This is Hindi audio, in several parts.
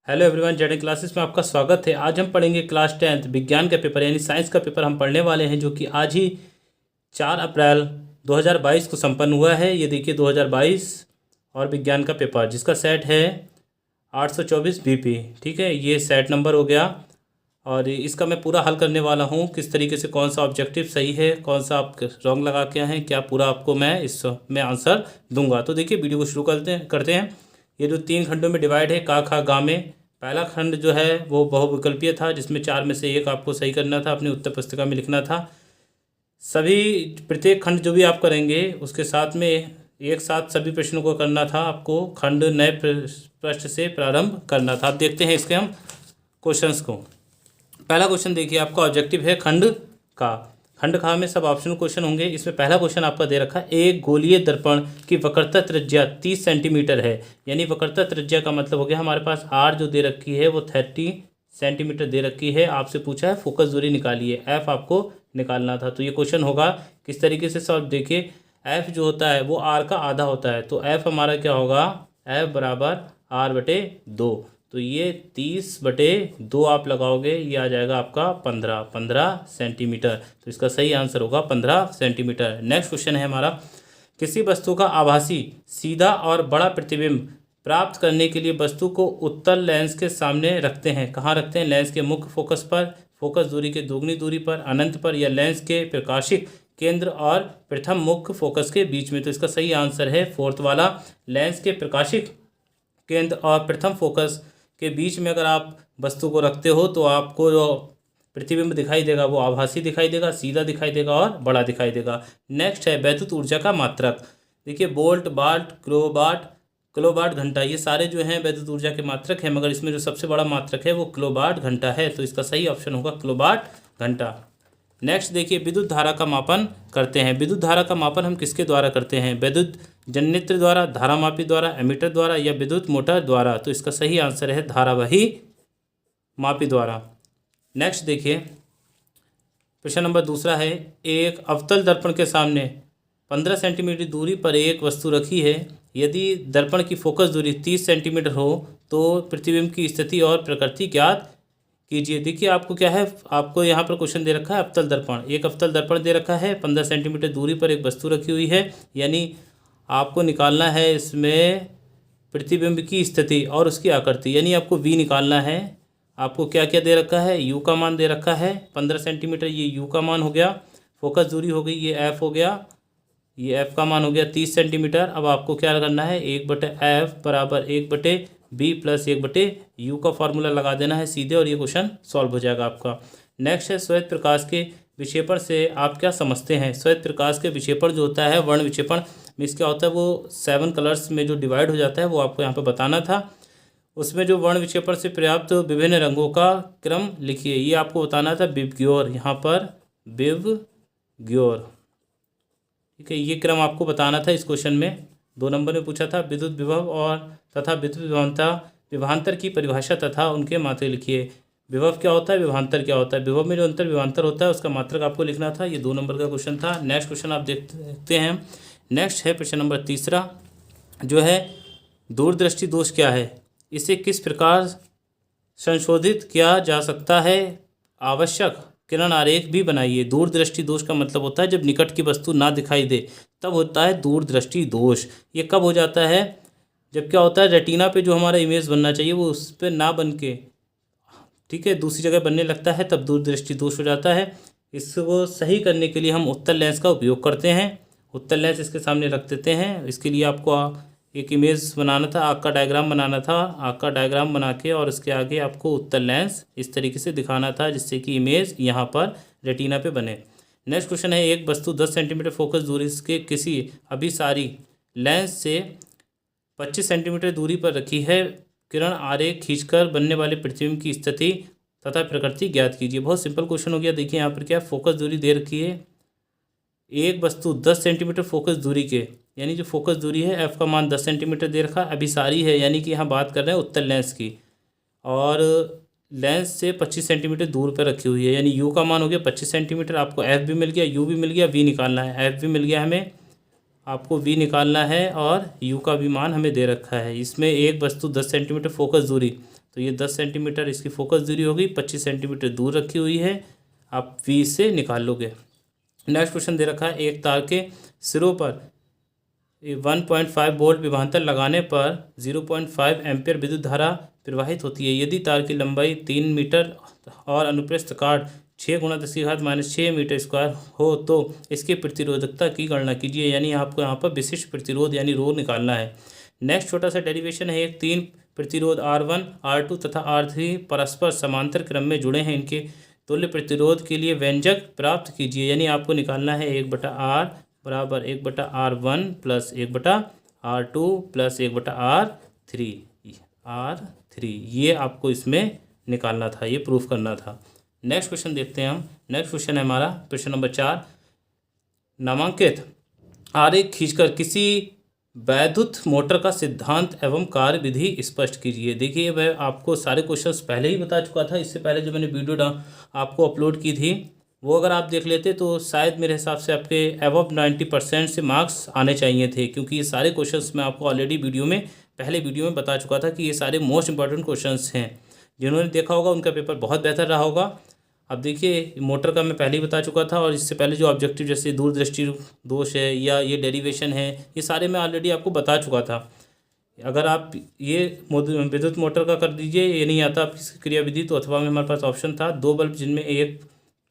हेलो एवरीवन, जेड क्लासेस में आपका स्वागत है। आज हम पढ़ेंगे क्लास 10th विज्ञान का पेपर यानी साइंस का पेपर हम पढ़ने वाले हैं, जो कि आज ही 4 अप्रैल 2022 को संपन्न हुआ है। ये देखिए 2022 और विज्ञान का पेपर जिसका सेट है 824 बीपी। ठीक है, ये सेट नंबर हो गया और इसका मैं पूरा हल करने वाला हूँ। किस तरीके से कौन सा ऑब्जेक्टिव सही है, कौन सा आप रॉन्ग लगा के हैं, क्या पूरा आपको मैं इसमें आंसर दूंगा। तो देखिए वीडियो को शुरू करते हैं। ये जो 3 खंडों में डिवाइड है, का खा गा में। पहला खंड जो है वो बहुविकल्पीय था, जिसमें 4 में से एक आपको सही करना था, अपनी उत्तर पुस्तिका में लिखना था। सभी प्रत्येक खंड जो भी आप करेंगे उसके साथ में एक साथ सभी प्रश्नों को करना था। आपको खंड नए प्रश्न से प्रारंभ करना था। अब देखते हैं इसके हम क्वेश्चंस को। पहला क्वेश्चन देखिए, आपका ऑब्जेक्टिव है खंड खा में सब ऑप्शनल क्वेश्चन होंगे। इसमें पहला क्वेश्चन आपका दे रखा है, एक गोलीय दर्पण की वक्रता त्रिज्या 30 सेंटीमीटर है। यानी वक्रता त्रिज्या का मतलब हो गया हमारे पास आर जो दे रखी है वो 30 सेंटीमीटर दे रखी है। आपसे पूछा है फोकस दूरी निकालिए, एफ आपको निकालना था। तो ये क्वेश्चन होगा किस तरीके से सॉल्व। देखिए एफ जो होता है वो आर का आधा होता है, तो एफ हमारा क्या होगा, एफ बराबर r/2। तो ये 30/2 आप लगाओगे, ये आ जाएगा आपका 15 सेंटीमीटर। तो इसका सही आंसर होगा 15 सेंटीमीटर। नेक्स्ट क्वेश्चन है हमारा, किसी वस्तु का आभासी सीधा और बड़ा प्रतिबिंब प्राप्त करने के लिए वस्तु को उत्तल लेंस के सामने रखते हैं। कहाँ रखते हैं? लेंस के मुख्य फोकस पर, फोकस दूरी के दोगुनी दूरी पर, अनंत पर, या लेंस के प्रकाशिक केंद्र और प्रथम मुख्य फोकस के बीच में। तो इसका सही आंसर है फोर्थ वाला, लेंस के प्रकाशिक केंद्र और प्रथम फोकस के बीच में अगर आप वस्तु को रखते हो तो आपको जो प्रतिबिंब दिखाई देगा वो आभासी दिखाई देगा, सीधा दिखाई देगा और बड़ा दिखाई देगा। नेक्स्ट है वैद्युत ऊर्जा का मात्रक। देखिए वोल्ट, वाट, किलोवाट, घंटा, ये सारे जो हैं वैद्युत ऊर्जा के मात्रक हैं, मगर इसमें जो सबसे बड़ा मात्रक है वो किलोवाट घंटा है। तो इसका सही ऑप्शन होगा किलोवाट घंटा। नेक्स्ट देखिए, विद्युत धारा का मापन करते हैं। विद्युत धारा का मापन हम किसके द्वारा करते हैं? विद्युत जनरेटर द्वारा, धारामापी द्वारा, एमीटर द्वारा, या विद्युत मोटर द्वारा। तो इसका सही आंसर है धारावाही मापी द्वारा। नेक्स्ट देखिए, प्रश्न नंबर दूसरा है, एक अवतल दर्पण के सामने 15 सेंटीमीटर दूरी पर एक वस्तु रखी है। यदि दर्पण की फोकस दूरी 30 सेंटीमीटर हो तो प्रतिबिंब की स्थिति और प्रकृति ज्ञात कीजिए। देखिए आपको क्या है, आपको यहाँ पर क्वेश्चन दे रखा है अवतल दर्पण, एक अवतल दर्पण दे रखा है, 15 सेंटीमीटर दूरी पर एक वस्तु रखी हुई है। यानी आपको निकालना है इसमें प्रतिबिंब की स्थिति और उसकी आकृति, यानी आपको वी निकालना है। आपको क्या क्या दे रखा है, यू का मान दे रखा है 15 सेंटीमीटर, ये यू का मान हो गया। फोकस दूरी हो गई, ये एफ हो गया, ये एफ का मान हो गया 30 सेंटीमीटर। अब आपको क्या करना है, 1/f बराबर 1/b प्लस 1/u का फॉर्मूला लगा देना है सीधे, और ये क्वेश्चन सॉल्व हो जाएगा आपका। नेक्स्ट है, श्वेत प्रकाश के विक्षेपण से आप क्या समझते हैं? श्वेत प्रकाश के विक्षेपण जो होता है, वर्ण विक्षेपण मीन्स क्या होता है, वो 7 कलर्स में जो डिवाइड हो जाता है वो आपको यहाँ पर बताना था। उसमें जो वर्ण विक्षेपण से पर्याप्त विभिन्न रंगों का क्रम लिखिए, ये आपको बताना था विबग्योर, यहाँ पर विबग्योर। ठीक है, ये क्रम आपको बताना था इस क्वेश्चन में। 2 नंबर में पूछा था विद्युत विभव और तथा विद्युत विभवांतर, विभवांतर की परिभाषा तथा उनके मात्रक लिखिए। विभव क्या होता है, विभवांतर क्या होता है? विभव में जो अंतर विभवांतर होता है उसका मात्रक आपको लिखना था। ये 2 नंबर का क्वेश्चन था। नेक्स्ट क्वेश्चन आप देखते हैं। नेक्स्ट है प्रश्न नंबर तीसरा, जो है दूरदृष्टि दोष क्या है, इसे किस प्रकार संशोधित किया जा सकता है? आवश्यक किरण आरेख भी बनाइए। दूरदृष्टि दोष का मतलब होता है जब निकट की वस्तु ना दिखाई दे तब होता है दूरदृष्टि दोष। ये कब हो जाता है? जब क्या होता है, रेटिना पे जो हमारा इमेज बनना चाहिए वो उस पर ना बन के, ठीक है, दूसरी जगह बनने लगता है, तब दूरदृष्टि दोष हो जाता है। इसको सही करने के लिए हम उत्तल लेंस का उपयोग करते हैं। उत्तल लेंस इसके सामने रख देते हैं। इसके लिए आपको एक इमेज बनाना था, आग का डायग्राम बनाना था। आग का डायग्राम बना के और उसके आगे आपको उत्तल लेंस इस तरीके से दिखाना था जिससे कि इमेज यहाँ पर रेटिना पे बने। नेक्स्ट क्वेश्चन है, एक वस्तु 10 सेंटीमीटर फोकस दूरी के किसी अभिसारी लेंस से 25 सेंटीमीटर दूरी पर रखी है। किरण आरेख खींचकर बनने वाले प्रतिबिंब की स्थिति तथा प्रकृति ज्ञात कीजिए। बहुत सिंपल क्वेश्चन हो गया। देखिए यहाँ पर क्या फोकस दूरी दे रखी है, एक वस्तु 10 सेंटीमीटर फोकस दूरी के, यानी जो फोकस दूरी है एफ का मान 10 सेंटीमीटर दे रखा। अभिसारी है यानी कि यहाँ बात कर रहे हैं उत्तल लेंस की, और लेंस से 25 सेंटीमीटर दूर पर रखी हुई है, यानी यू का मान हो गया 25 सेंटीमीटर। आपको एफ भी मिल गया, यू भी मिल गया, वी निकालना है। एफ भी मिल गया हमें, आपको वी निकालना है, और यू का भी मान हमें दे रखा है। इसमें एक वस्तु 10 सेंटीमीटर फोकस दूरी, तो ये 10 सेंटीमीटर इसकी फोकस दूरी होगी, 25 सेंटीमीटर दूर रखी हुई है, आप V से निकाल लोगे। नेक्स्ट क्वेश्चन दे रखा है, एक तार के सिरों पर 1.5 वोल्ट विभवांतर लगाने पर 0.5 एम्पियर विद्युत धारा प्रवाहित होती है। यदि तार की लंबाई 3 मीटर और अनुप्रस्थ काट 6 × 10⁻⁶ मीटर स्क्वायर हो तो इसकी प्रतिरोधकता की गणना कीजिए। यानी आपको यहाँ पर विशिष्ट प्रतिरोध यानी रो निकालना है। नेक्स्ट छोटा सा डेरिवेशन है, एक 3 प्रतिरोध R1, R2 तथा R3 परस्पर समांतर क्रम में जुड़े हैं। इनके तुल्य प्रतिरोध के लिए व्यंजक प्राप्त कीजिए। यानी आपको निकालना है 1/R बराबर 1/R1 plus 1/R2 plus 1/R3 ये आपको इसमें निकालना था, ये प्रूफ करना था। नेक्स्ट क्वेश्चन देखते हैं हम। नेक्स्ट क्वेश्चन है हमारा प्रश्न नंबर 4, नामांकित आरेख खींचकर किसी वैद्युत मोटर का सिद्धांत एवं कार्य विधि स्पष्ट कीजिए। देखिए मैं आपको सारे क्वेश्चंस पहले ही बता चुका था, इससे पहले जो मैंने वीडियो आपको अपलोड की थी वो अगर आप देख लेते तो शायद मेरे हिसाब से आपके अबव 90% से मार्क्स आने चाहिए थे, क्योंकि ये सारे क्वेश्चंस मैं आपको ऑलरेडी पहले वीडियो में बता चुका था कि ये सारे मोस्ट इंपॉर्टेंट क्वेश्चंस हैं। जिन्होंने देखा होगा उनका पेपर बहुत बेहतर रहा होगा। अब देखिए मोटर का मैं पहले ही बता चुका था, और इससे पहले जो ऑब्जेक्टिव जैसे दूरदृष्टि दोष है या ये डेरिवेशन है, ये सारे मैं ऑलरेडी आपको बता चुका था। अगर आप ये विद्युत मोटर का कर दीजिए, ये नहीं आता आपकी क्रियाविधि, तो अथवा में हमारे पास ऑप्शन था 2 बल्ब जिनमें एक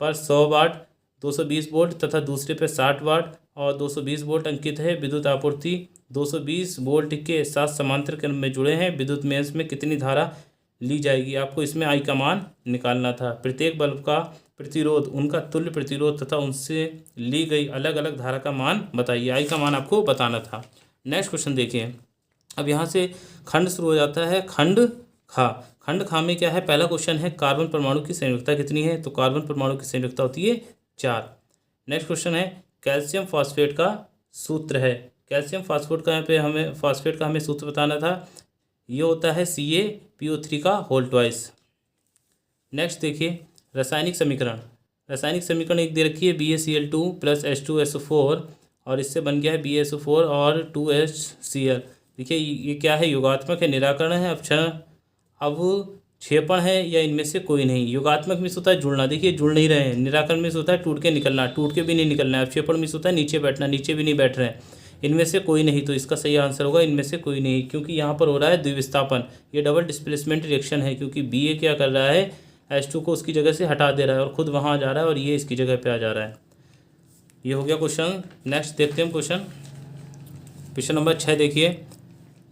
पर 100 वाट 220 वोल्ट तथा दूसरे पर 60 वाट और 220 वोल्ट अंकित है। विद्युत आपूर्ति 220 वोल्ट के साथ समांतर क्रम में जुड़े हैं। विद्युत मेंस में कितनी धारा ली जाएगी, आपको इसमें I का मान निकालना था। प्रत्येक बल्ब का प्रतिरोध, उनका तुल्य प्रतिरोध तथा उनसे ली गई अलग अलग धारा का मान बताइए। I का मान आपको बताना था। नेक्स्ट क्वेश्चन देखिए। अब यहाँ से खंड शुरू हो जाता है, खंड खा में क्या है, पहला क्वेश्चन है कार्बन परमाणु की संयुक्ता कितनी है, तो कार्बन परमाणु की संयुक्ता होती है 4। नेक्स्ट क्वेश्चन है कैल्शियम फॉस्फेट का सूत्र है। कैल्शियम फॉस्फेट का हमें सूत्र बताना था, ये होता है CaPO3 का होल ट्वाइस। नेक्स्ट देखिए रासायनिक समीकरण एक दे रखी है BaCl2 प्लस H2SO4 और इससे बन गया है BaSO4 और 2HCl। देखिए ये क्या है, योगात्मक है, निराकरण है, अवक्षेपण है या इनमें से कोई नहीं। योगात्मक में होता है जुड़ना, देखिए जुड़ नहीं रहे हैं। निराकरण में होता है टूट के निकलना, टूट के भी नहीं निकलना है। अवक्षेपण में होता है नीचे बैठना, नीचे भी नहीं बैठ रहे हैं। इनमें से कोई नहीं, तो इसका सही आंसर होगा इनमें से कोई नहीं, क्योंकि यहाँ पर हो रहा है द्विविस्थापन। ये डबल डिस्प्लेसमेंट रिएक्शन है, क्योंकि Ba क्या कर रहा है, H2 को उसकी जगह से हटा दे रहा है और खुद वहाँ जा रहा है और ये इसकी जगह पे आ जा रहा है। ये हो गया क्वेश्चन। नेक्स्ट देखते हैं क्वेश्चन नंबर 6 देखिए।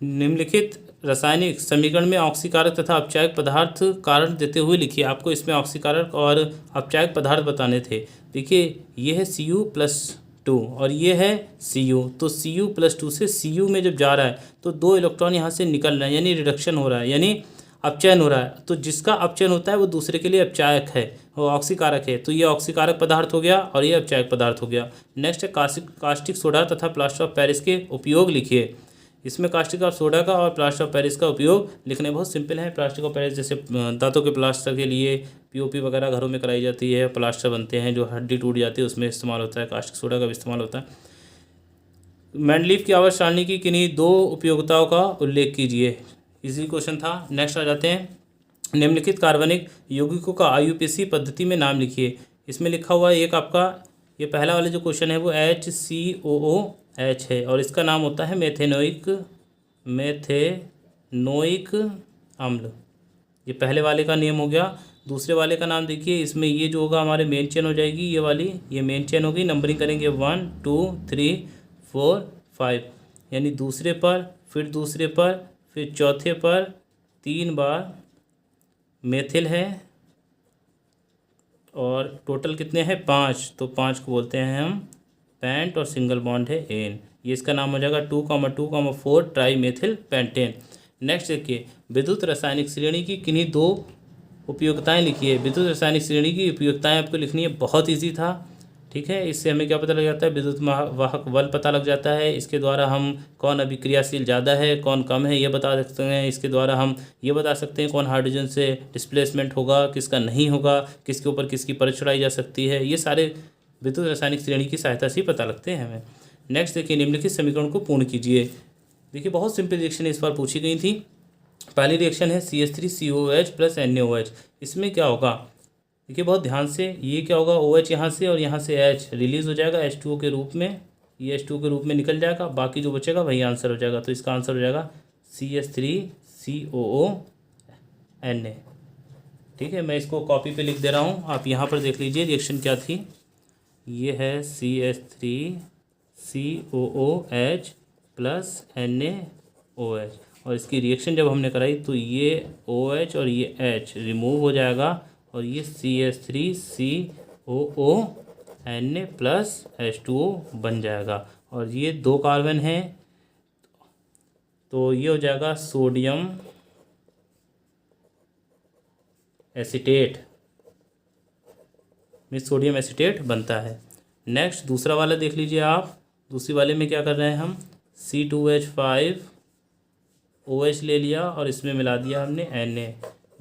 निम्नलिखित रासायनिक समीकरण में ऑक्सीकारक तथा अपचायक पदार्थ कारण देते हुए लिखिए। आपको इसमें ऑक्सीकारक और अपचायक पदार्थ बताने थे। देखिए ये है Cu+2 और ये है Cu, तो Cu+2 से Cu में जब जा रहा है तो 2 इलेक्ट्रॉन यहाँ से निकल रहे हैं, यानी रिडक्शन हो रहा है, यानी अपचयन हो रहा है। तो जिसका अपचयन होता है वो दूसरे के लिए अपचायक है, वो ऑक्सीकारक है। तो ये ऑक्सीकारक पदार्थ हो गया और ये अपचायक पदार्थ हो गया। नेक्स्ट है कास्टिक सोडा तथा प्लास्टर ऑफ पेरिस के उपयोग लिखिए। इसमें कास्टिक ऑफ सोडा का और प्लास्टर ऑफ पेरिस का उपयोग लिखने बहुत सिंपल है। प्लास्टिक ऑफ पेरिस जैसे दांतों के प्लास्टर के लिए POP वगैरह घरों में कराई जाती है, प्लास्टर बनते हैं, जो हड्डी टूट जाती है उसमें इस्तेमाल होता है, कास्टिक सोडा का भी इस्तेमाल होता है। मेंडलीफ की आवर्त सारणी की किन्हीं 2 उपयोगिताओं का उल्लेख कीजिए। इजी क्वेश्चन था। नेक्स्ट आ जाते हैं, निम्नलिखित कार्बनिक यौगिकों का IUPAC पद्धति में नाम लिखिए। इसमें लिखा हुआ है एक आपका ये पहला वाला जो क्वेश्चन है वो HCOOH है और इसका नाम होता है मेथेनोइक अम्ल। ये पहले वाले का नेम हो गया। दूसरे वाले का नाम देखिए, इसमें ये जो होगा हमारे मेन चेन हो जाएगी, ये वाली ये मेन चेन होगी। नंबरिंग करेंगे 1 2 3 4 5, यानी दूसरे पर, फिर दूसरे पर, फिर चौथे पर 3 बार मेथिल है और टोटल कितने हैं 5, तो 5 को बोलते हैं हम पेंट और सिंगल बॉन्ड है एन। ये इसका नाम हो जाएगा 2,2,4 ट्राई मेथिल पेंटेन। नेक्स्ट देखिए, विद्युत रासायनिक श्रेणी की किन्हीं 2 उपयोगिताएं लिखिए। विद्युत रासायनिक श्रेणी की उपयोगिताएं आपको लिखनी है, बहुत ईजी था, ठीक है। इससे हमें क्या पता लग जाता है, विद्युत वाहक बल पता लग जाता है। इसके द्वारा हम कौन अभिक्रियाशील ज़्यादा है कौन कम है ये बता सकते हैं। इसके द्वारा हम ये बता सकते हैं कौन हाइड्रोजन से डिस्प्लेसमेंट होगा, किसका नहीं होगा, किसके ऊपर किसकी परत चढ़ाई जा सकती है। ये सारे विद्युत रासायनिक श्रेणी की सहायता से पता लगते हैं हमें। नेक्स्ट देखिए, निम्नलिखित समीकरण को पूर्ण कीजिए। देखिए बहुत सिंपल रिएक्शन इस बार पूछी गई थी। पहली रिएक्शन है CH3COOH प्लस NaOH। इसमें क्या होगा देखिए बहुत ध्यान से, ये क्या होगा OH यहाँ से और यहाँ से H रिलीज हो जाएगा H2O के रूप में, ये H2O के रूप में निकल जाएगा, बाकी जो बचेगा वही आंसर हो जाएगा। तो इसका आंसर हो जाएगा CH3COONA। ठीक है, मैं इसको कॉपी पे लिख दे रहा हूँ, आप यहाँ पर देख लीजिए रिएक्शन क्या थी। ये है CH3COOH प्लस NaOH, और इसकी रिएक्शन जब हमने कराई तो ये OH और ये H रिमूव हो जाएगा और ये CH3COONA प्लस H2O बन जाएगा। और ये 2 कार्बन हैं तो ये हो जाएगा सोडियम एसीटेट, में सोडियम एसीटेट बनता है। नेक्स्ट दूसरा वाला देख लीजिए आप। दूसरी वाले में क्या कर रहे हैं हम, C2H5OH ले लिया और इसमें मिला दिया हमने Na।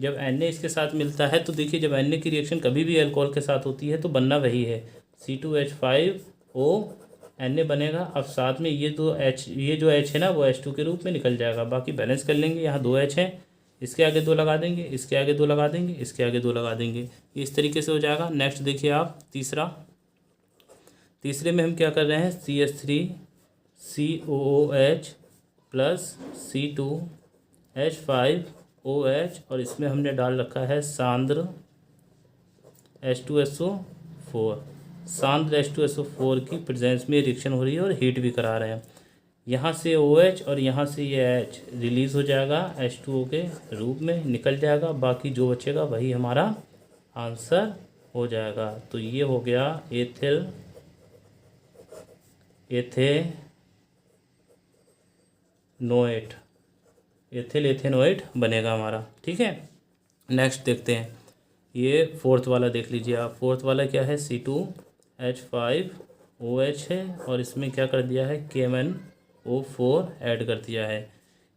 जब Na इसके साथ मिलता है तो देखिए जब Na की रिएक्शन कभी भी अल्कोहल के साथ होती है तो बनना वही है, C2H5ONa बनेगा। अब साथ में ये जो H है ना वो H2 के रूप में निकल जाएगा, बाकी बैलेंस कर लेंगे। यहाँ 2 H हैं, इसके आगे 2 लगा देंगे, इसके आगे 2 लगा देंगे, इसके आगे 2 लगा देंगे, इस तरीके से हो जाएगा। नेक्स्ट देखिए आप तीसरे में हम क्या कर रहे हैं, CH3COOH प्लस C2H5OH और इसमें हमने डाल रखा है सांद्र H2SO4। सांद्र H2SO4 की प्रेजेंस में रिएक्शन हो रही है और हीट भी करा रहे हैं। यहाँ से OH और यहाँ से ये H रिलीज़ हो जाएगा H2O के रूप में निकल जाएगा, बाकी जो बचेगा वही हमारा आंसर हो जाएगा। तो ये हो गया एथिल एथेनोएट बनेगा हमारा। ठीक है, नेक्स्ट देखते हैं। ये फोर्थ वाला देख लीजिए आप। फोर्थ वाला क्या है, C2H5OH है और इसमें क्या कर दिया है, KMnO4 ऐड कर दिया है।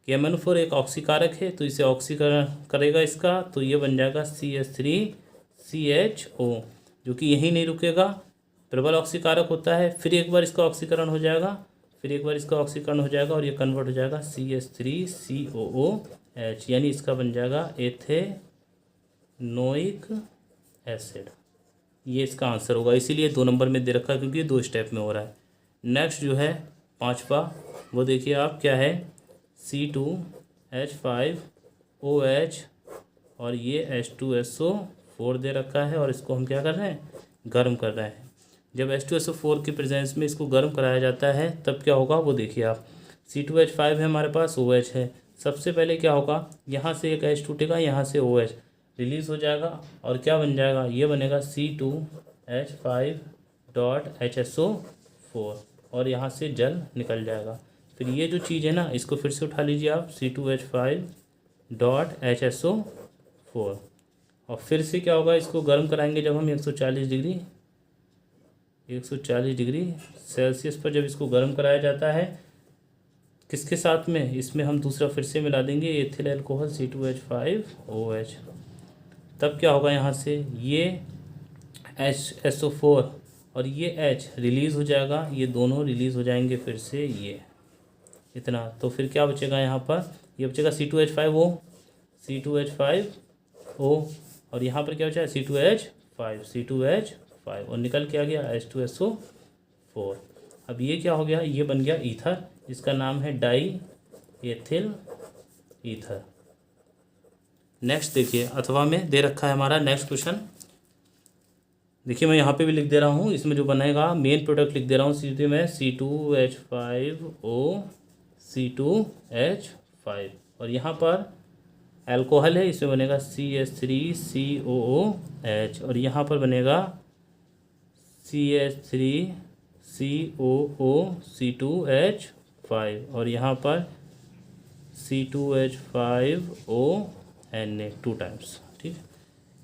KMnO4 एक ऑक्सीकारक है तो इसे ऑक्सीकरण करेगा इसका, तो ये बन जाएगा CH3CHO, जो कि यहीं नहीं रुकेगा, प्रबल ऑक्सीकारक होता है, फिर एक बार इसका ऑक्सीकरण हो जाएगा, फिर एक बार इसका ऑक्सीकरण हो जाएगा और ये कन्वर्ट हो जाएगा CH3COOH, यानी इसका बन जाएगा एथेनोइक एसिड। ये इसका आंसर होगा, इसीलिए 2 नंबर में दे रखा है क्योंकि ये 2 स्टेप में हो रहा है। नेक्स्ट जो है 5वां, वो देखिए आप क्या है, C2H5OH और ये H2SO4 दे रखा है और इसको हम क्या कर रहे हैं, गर्म कर रहे हैं। जब H2SO4 की प्रेजेंस में इसको गर्म कराया जाता है तब क्या होगा वो देखिए आप। C2H5 है हमारे पास, OH है, सबसे पहले क्या होगा, यहाँ से एक H टूटेगा, यहाँ से OH रिलीज़ हो जाएगा और क्या बन जाएगा, ये बनेगा C2H5.HSO4 और यहाँ से जल निकल जाएगा। फिर ये जो चीज़ है ना इसको फिर से उठा लीजिए आप, C2H5.HSO4 और फिर से क्या होगा, इसको गर्म कराएंगे जब हम 140 डिग्री सेल्सियस पर जब इसको गर्म कराया जाता है, किसके साथ में, इसमें हम दूसरा फिर से मिला देंगे एथिल अल्कोहल C2H5OH। तब क्या होगा, यहाँ से ये SO4 और ये H रिलीज़ हो जाएगा, ये दोनों रिलीज़ हो जाएंगे फिर से, ये इतना। तो फिर क्या बचेगा यहाँ पर, ये बचेगा C2H5O और यहाँ पर क्या बचा है C2H5 और निकल के आ गया H2SO4। अब ये क्या हो गया, ये बन गया ईथर, इसका नाम है डाई एथिल ईथर। नेक्स्ट देखिए, अथवा में दे रखा है हमारा नेक्स्ट क्वेश्चन। देखिए मैं यहाँ पे भी लिख दे रहा हूँ, इसमें जो बनेगा मेन प्रोडक्ट लिख दे रहा हूँ सीधे मैं, C2H5O C2H5 और यहाँ पर अल्कोहल है, इसमें बनेगा CH3COOH और यहाँ पर बनेगा CH3COOC2H5 और यहाँ पर C2H5ONa 2 टाइम्स। ठीक है,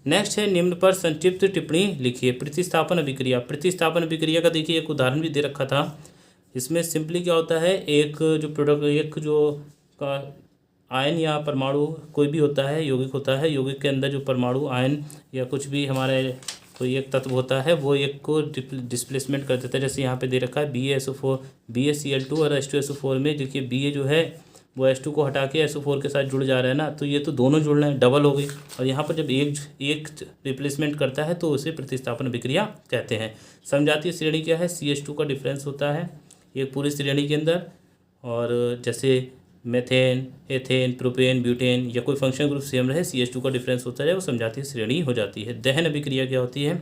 नेक्स्ट है निम्न पर संक्षिप्त टिप्पणी लिखिए। प्रतिस्थापन अभिक्रिया। प्रतिस्थापन अभिक्रिया का देखिए एक उदाहरण भी दे रखा था। इसमें सिंपली क्या होता है, एक जो का आयन या परमाणु कोई भी होता है, यौगिक होता है, यौगिक के अंदर जो परमाणु आयन या कुछ भी हमारे कोई एक तत्व होता है वो एक को डिस्प्लेसमेंट कर देता है। जैसे यहाँ पे दे रखा है BaSO4 BaCl2 और H2SO4 में देखिए Ba जो है वो H2 को हटा के SO4 के साथ जुड़ जा रहा है ना, तो ये तो दोनों जुड़ रहे हैं, डबल हो गई। और यहाँ पर जब एक रिप्लेसमेंट करता है तो उसे प्रतिस्थापन विक्रिया कहते हैं। समजातीय श्रेणी क्या है? CH2 का डिफरेंस होता है एक पूरी श्रेणी के अंदर। और जैसे मेथेन, एथेन, प्रोपेन, ब्यूटेन या कोई फंक्शनल ग्रुप सेम रहे, CH2 का डिफरेंस होता है, वो समजातीय श्रेणी हो जाती है। दहन अभिक्रिया क्या होती है?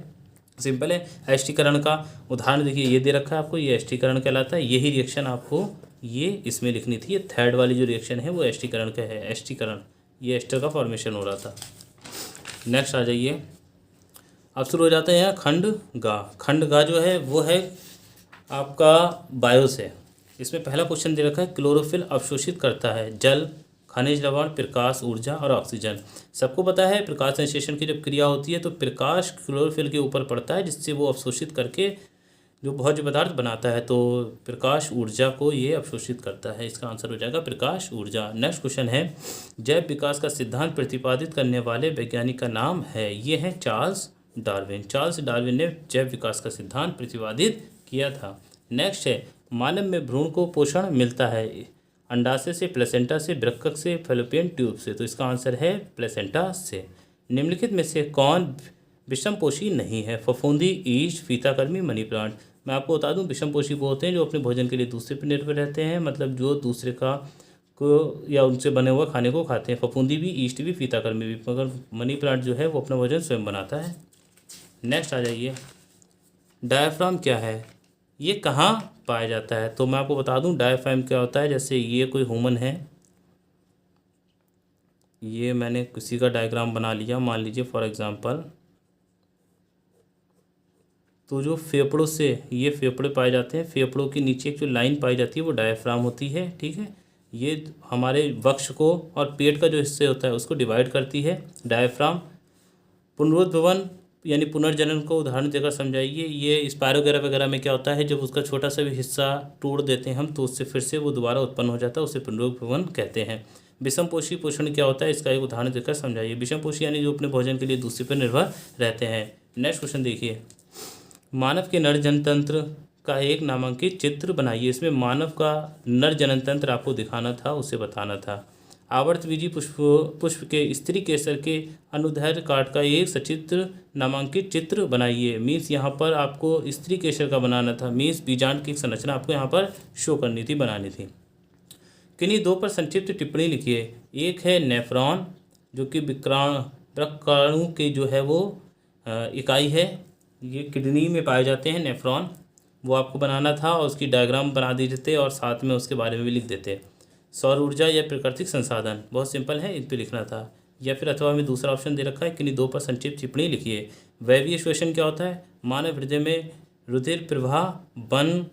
सिंपल है, एस्टीकरण का उदाहरण देखिए, ये दे रखा है आपको, ये एस्टीकरण कहलाता है। यही रिएक्शन आपको ये इसमें लिखनी थी। ये थर्ड वाली जो रिएक्शन है वो एस्टीकरण का है। एस्टीकरण, ये एस्टर का फॉर्मेशन हो रहा था। नेक्स्ट आ जाइए, अब शुरू हो जाते हैं खंडगा। खंडगा जो है वो है आपका बायो से। इसमें पहला क्वेश्चन दे रखा है, क्लोरोफिल अवशोषित करता है जल, खनिज लवण, प्रकाश, ऊर्जा और ऑक्सीजन। सबको पता है प्रकाश संश्लेषण की जब क्रिया होती है तो प्रकाश क्लोरोफिल के ऊपर पड़ता है, जिससे वो अवशोषित करके जो भोज्य पदार्थ बनाता है। तो प्रकाश ऊर्जा को ये अवशोषित करता है। इसका आंसर हो जाएगा प्रकाश ऊर्जा। नेक्स्ट क्वेश्चन है, जैव विकास का सिद्धांत प्रतिपादित करने वाले वैज्ञानिक का नाम है? ये है चार्ल्स डार्विन। चार्ल्स डार्विन ने जैव विकास का सिद्धांत प्रतिपादित किया था। नेक्स्ट है, मानव में भ्रूण को पोषण मिलता है अंडाशय से, प्लेसेंटा से, वृक्क से, फैलोपियन ट्यूब से। तो इसका आंसर है प्लेसेंटा से। निम्नलिखित में से कौन विषमपोषी नहीं है? फफूंदी, ईस्ट, फीताकर्मी, मनी प्लांट। मैं आपको बता दूं, विषमपोषी वो होते हैं जो अपने भोजन के लिए दूसरे पर निर्भर रहते हैं, मतलब जो दूसरे का को या उनसे बने हुआ खाने को खाते हैं। फफूंदी भी, ईस्ट भी, फीताकर्मी भी। मगर मनी प्लांट जो है वो अपना भोजन स्वयं बनाता है। नेक्स्ट आ जाइए, डायाफ्राम क्या है? ये कहाँ पाया जाता है? तो मैं आपको बता दूं डायाफ्राम क्या होता है। जैसे ये कोई ह्यूमन है, ये मैंने किसी का डायग्राम बना लिया, मान लीजिए फॉर एग्जांपल। तो जो फेफड़ों से ये फेफड़े पाए जाते हैं, फेफड़ों के नीचे एक जो लाइन पाई जाती है वो डायाफ्राम होती है। ठीक है, ये हमारे वक्ष को और पेट का जो हिस्से होता है उसको डिवाइड करती है डायाफ्राम। पुनरुद्भवन यानी पुनर्जनन को उदाहरण देकर समझाइए। ये स्पायरोगेरा वगैरह में क्या होता है, जब उसका छोटा सा भी हिस्सा तोड़ देते हैं हम तो उससे फिर से वो दोबारा उत्पन्न हो जाता है, उसे पुनरुद्भवन कहते हैं। विषमपोषी पोषण क्या होता है, इसका एक उदाहरण देकर समझाइए। विषमपोषी यानी जो अपने भोजन के लिए दूसरे पर निर्भर रहते हैं। नेक्स्ट क्वेश्चन देखिए, मानव के नर जनतंत्र का एक नामांकित चित्र बनाइए। इसमें मानव का नर जननतंत्र आपको दिखाना था, उसे बताना था। आवर्तबीजी पुष्प के स्त्री केसर के अनुदैर्ध्य काट का एक सचित्र नामांकित चित्र बनाइए। मीन्स यहाँ पर आपको स्त्री केसर का बनाना था, मीन्स बीजांड की संरचना आपको यहाँ पर शो करनी थी, बनानी थी। किन्हीं दो पर संक्षिप्त टिप्पणी लिखिए। एक है नेफ्रॉन, जो कि वृक्काणु की जो है वो इकाई है, ये किडनी में पाए जाते हैं नेफ्रॉन, वो आपको बनाना था और उसकी डायग्राम बना दी देते और साथ में उसके बारे में भी लिख देते। सौर ऊर्जा या प्राकृतिक संसाधन, बहुत सिंपल है, इन पर लिखना था। या फिर अथवा में दूसरा ऑप्शन दे रखा है, किन्हीं दो पर संक्षिप्त टिप्पणी लिखिए। वैवीय श्वसन क्या होता है? मानव हृदय में रुधिर प्रवाह, वन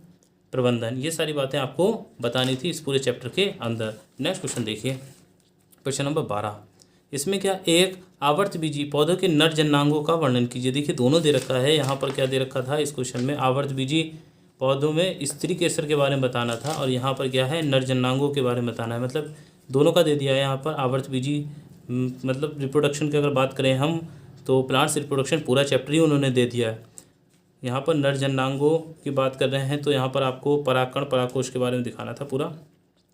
प्रबंधन, ये सारी बातें आपको बतानी थी इस पूरे चैप्टर के अंदर। नेक्स्ट क्वेश्चन देखिए, क्वेश्चन नंबर 12। इसमें क्या, एक आवर्तबीजी पौधों के नर जननांगों का वर्णन कीजिए। देखिए दोनों दे रखा है, यहाँ पर क्या दे रखा था इस क्वेश्चन में, आवर्तबीजी पौधों में स्त्री केसर के बारे में बताना था और यहाँ पर क्या है, नर जननांगों के बारे में बताना है। मतलब दोनों का दे दिया है यहाँ पर। आवर्तबीजी मतलब रिप्रोडक्शन की अगर बात करें हम तो प्लांट्स रिप्रोडक्शन पूरा चैप्टर ही उन्होंने दे दिया है। यहाँ पर नर जननांगों की बात कर रहे हैं तो यहाँ पर आपको परागकण परागकोश के बारे में दिखाना था पूरा।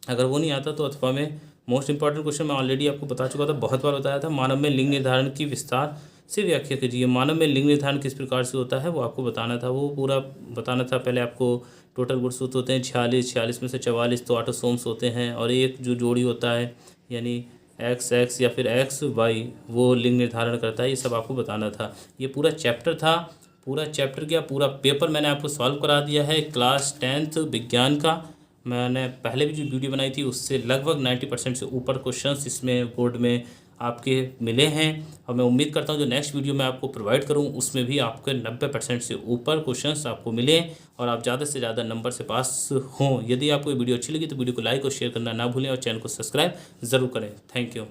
अगर वो नहीं आता तो अथवा में मोस्ट इंपॉर्टेंट क्वेश्चन मैं ऑलरेडी आपको बता चुका था, बहुत बार बताया था। मानव में लिंग निर्धारण की विस्तार से व्याख्या कीजिए। मानव में लिंग निर्धारण किस प्रकार से होता है वो आपको बताना था, वो पूरा बताना था। पहले आपको टोटल गुणसूत्र होते हैं 46 में से 44 तो ऑटोसोम्स होते हैं और एक जो जोड़ी होता है यानी XX या फिर XY वो लिंग निर्धारण करता है, ये सब आपको बताना था। ये पूरा चैप्टर था, पूरा चैप्टर क्या पूरा पेपर मैंने आपको सॉल्व करा दिया है क्लास 10th विज्ञान का। मैंने पहले भी जो वीडियो बनाई थी उससे लगभग 90% से ऊपर क्वेश्चंस इसमें बोर्ड में आपके मिले हैं और मैं उम्मीद करता हूं जो नेक्स्ट वीडियो मैं आपको प्रोवाइड करूं उसमें भी आपके 90% से ऊपर क्वेश्चंस आपको मिले और आप ज़्यादा से ज़्यादा नंबर से पास हों। यदि आपको ये वीडियो अच्छी लगी तो वीडियो को लाइक और शेयर करना ना भूलें और चैनल को सब्सक्राइब ज़रूर करें। Thank you.